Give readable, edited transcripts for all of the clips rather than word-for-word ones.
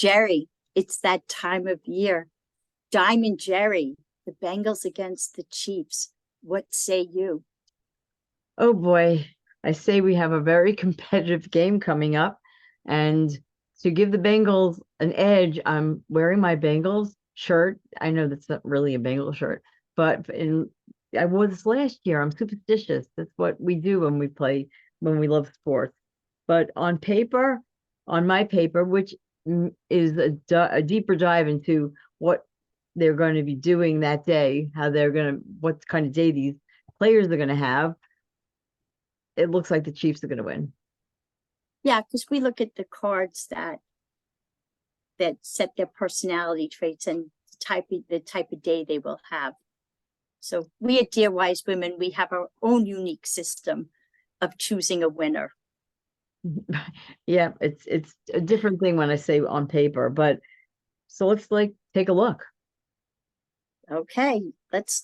Jerry, it's that time of year. Diamond Jerry, the Bengals against the Chiefs. What say you? Oh boy, I say we have a very competitive game coming up. And to give the Bengals an edge, I'm wearing my Bengals shirt. I know that's not really a Bengal shirt, but I wore this last year. I'm superstitious. That's what we do when we love sports. But on my paper, which is a deeper dive into what they're going to be doing that day, what kind of day these players are going to have, it looks like the Chiefs are going to win. Yeah, because we look at the cards that set their personality traits and the type of day they will have. So we at Dear Wise Women, we have our own unique system of choosing a winner. Yeah, it's a different thing when I say on paper, but so let's take a look. Okay, let's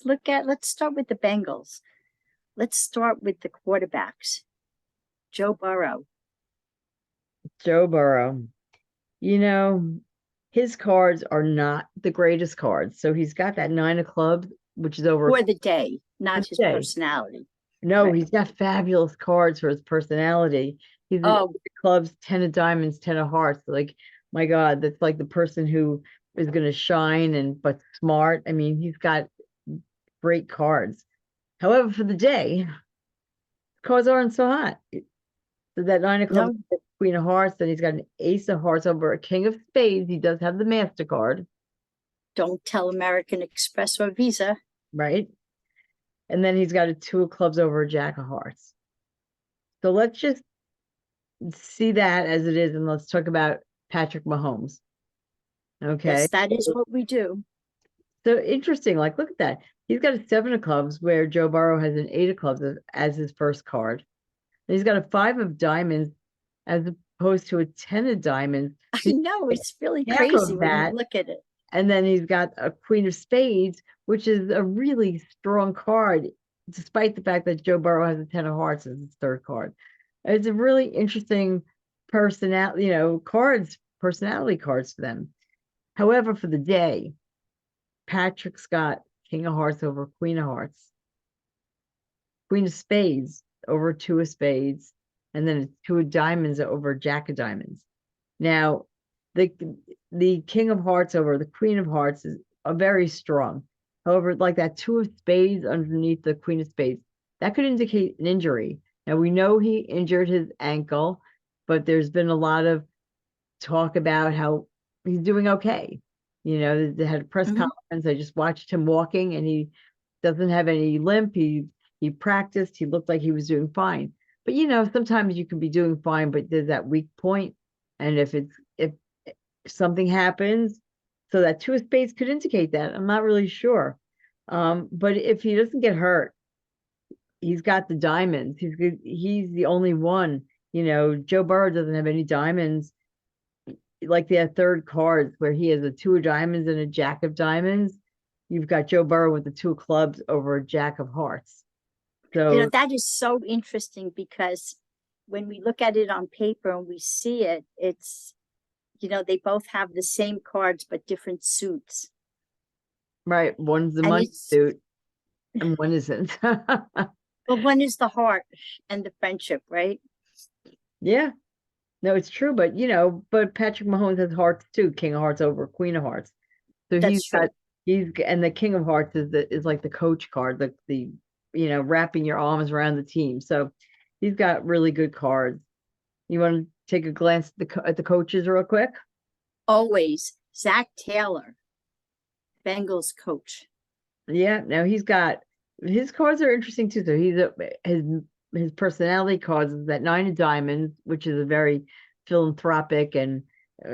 start with the Bengals. Let's start with the quarterbacks. Joe Burrow. Joe Burrow, you know, his cards are not the greatest cards. So he's got that nine of clubs, which is over For the day, a not his day. personality. No, Right. he's got fabulous cards for his personality. He's Oh, clubs, 10 of diamonds, 10 of hearts. Like, my God, that's like the person who is going to shine but smart. I mean, he's got great cards. However, for the day, cards aren't so hot. So that nine of clubs, no, queen of hearts, then he's got an ace of hearts over a king of spades. He does have the MasterCard, don't tell American Express or Visa. right? And then he's got a two of clubs over a jack of hearts. So let's just see that as it is, and let's talk about Patrick Mahomes. Okay. Yes, that is what we do. So interesting. Like, look at that. He's got a seven of clubs where Joe Burrow has an eight of clubs as his first card. And he's got a five of diamonds as opposed to a 10 of diamonds. I know, it's really Half crazy of when you that. look at it. And then he's got a queen of spades, which is a really strong card, despite the fact that Joe Burrow has a 10 of hearts as his third card. It's a really interesting personality, personality cards for them. However, for the day, Patrick's got king of hearts over queen of hearts, queen of spades over two of spades, and then two of diamonds over jack of diamonds. Now, the the king of hearts over the queen of hearts is very strong. However, like that two of spades underneath the queen of spades, that could indicate an injury. Now we know he injured his ankle, but there's been a lot of talk about how he's doing okay. They had a press Mhm. conference. I just watched him walking, and he doesn't have any limp. He practiced. He looked like he was doing fine. But sometimes you can be doing fine, but there's that weak point, and if something happens, so that two of spades could indicate that. I'm not really sure. But if he doesn't get hurt, he's got the diamonds. He's the only one. Joe Burrow doesn't have any diamonds like the third cards where he has a two of diamonds and a jack of diamonds. You've got Joe Burrow with the two of clubs over a jack of hearts. So That is so interesting because when we look at it on paper and we see it, they both have the same cards but different suits. right, one's the And money suit and one isn't. but one is the heart and the friendship, right? Yeah, no, it's true, but Patrick Mahomes has hearts too, king of hearts over queen of hearts. So That's true. and the king of hearts is like the coach card, the wrapping your arms around the team. So he's got really good cards. You want to take a glance at the coaches real quick? Always. Zach Taylor, Bengals coach. Yeah, now he's got his cards are interesting too. So his personality cards is that nine of diamonds, which is a very philanthropic and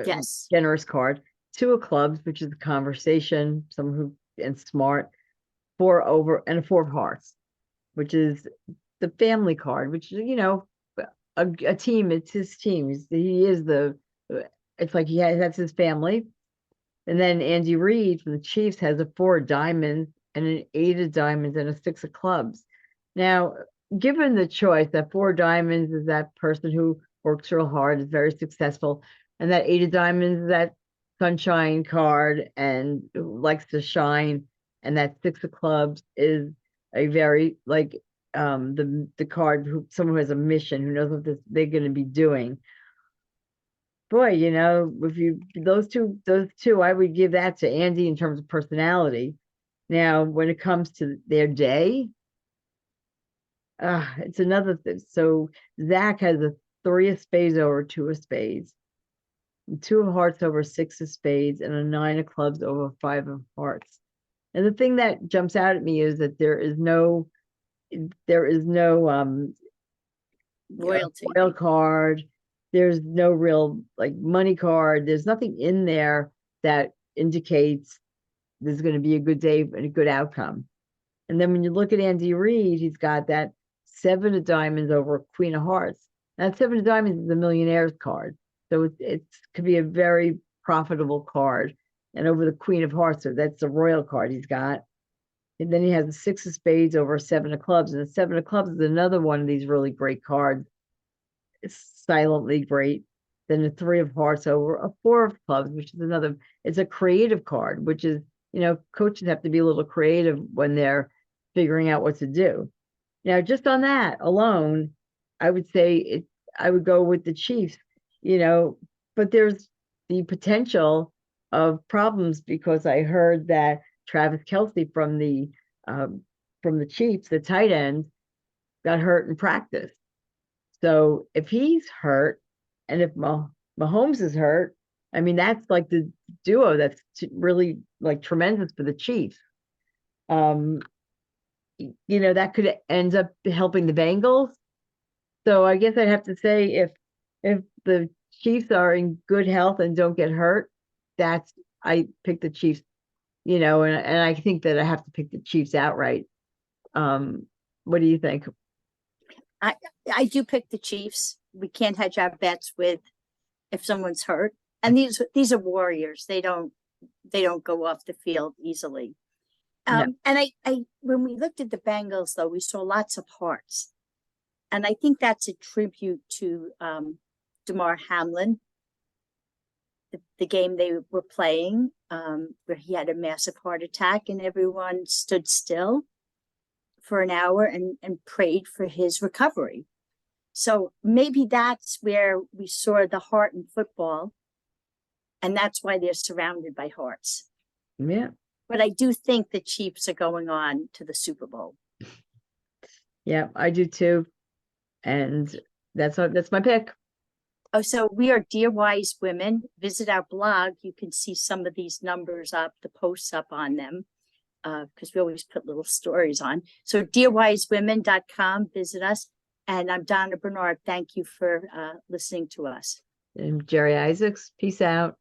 Yes. generous card. Two of clubs, which is a conversation, someone who and smart. Four over and a four of hearts, which is the family card, which is a team. It's his team. He is it's like that's his family. And then Andy Reid from the Chiefs has a four of diamonds and an eight of diamonds and a six of clubs. Now, given the choice, that four of diamonds is that person who works real hard, is very successful, and that eight of diamonds is that sunshine card and who likes to shine, and that 6 of clubs is a very like the card who someone who has a mission, who knows what they're going to be doing. Boy, you know, if you those two, I would give that to Andy in terms of personality. Now, when it comes to their day, it's another thing. So Zach has a 3 of spades over 2 of spades, 2 of hearts over 6 of spades, and a 9 of clubs over 5 of hearts. And the thing that jumps out at me is that there is no Royalty. royal card. There's no real like money card. There's nothing in there that indicates there's going to be a good day and a good outcome. And then when you look at Andy Reid, he's got that 7 of diamonds over a queen of hearts. That 7 of diamonds is a millionaire's card. So it could be a very profitable card. And over the queen of hearts, so that's the royal card he's got. And then he has a 6 of spades over a 7 of clubs. And the 7 of clubs is another one of these really great cards. It's silently great. Then the 3 of hearts over a 4 of clubs, which is another, it's a creative card, which is, you know, coaches have to be a little creative when they're figuring out what to do. Now, just on that alone, I would say I would go with the Chiefs, you know, but there's the potential of problems because I heard that Travis Kelce from the Chiefs, the tight end, got hurt in practice. So if he's hurt, and if Mahomes is hurt, I mean, that's like the duo that's really like tremendous for the Chiefs. You know, that could end up helping the Bengals. So I guess I'd have to say if the Chiefs are in good health and don't get hurt, I pick the Chiefs, you know, and I think that I have to pick the Chiefs outright. What do you think? I do pick the Chiefs. We can't hedge our bets with if someone's hurt. And these are warriors. They don't go off the field easily. No. And I when we looked at the Bengals, though, we saw lots of hearts. And I think that's a tribute to Damar Hamlin, the game they were playing, where he had a massive heart attack and everyone stood still for an hour and prayed for his recovery. So maybe that's where we saw the heart in football. And that's why they're surrounded by hearts. Yeah. But I do think the Chiefs are going on to the Super Bowl. Yeah, I do too. And that's my pick. Oh, so we are Dear Wise Women. Visit our blog. You can see some of these numbers up, the posts up on them, because we always put little stories on. So dearwisewomen.com, visit us. And I'm Donna Bernard. Thank you for listening to us. And Jeri Isaacs, peace out.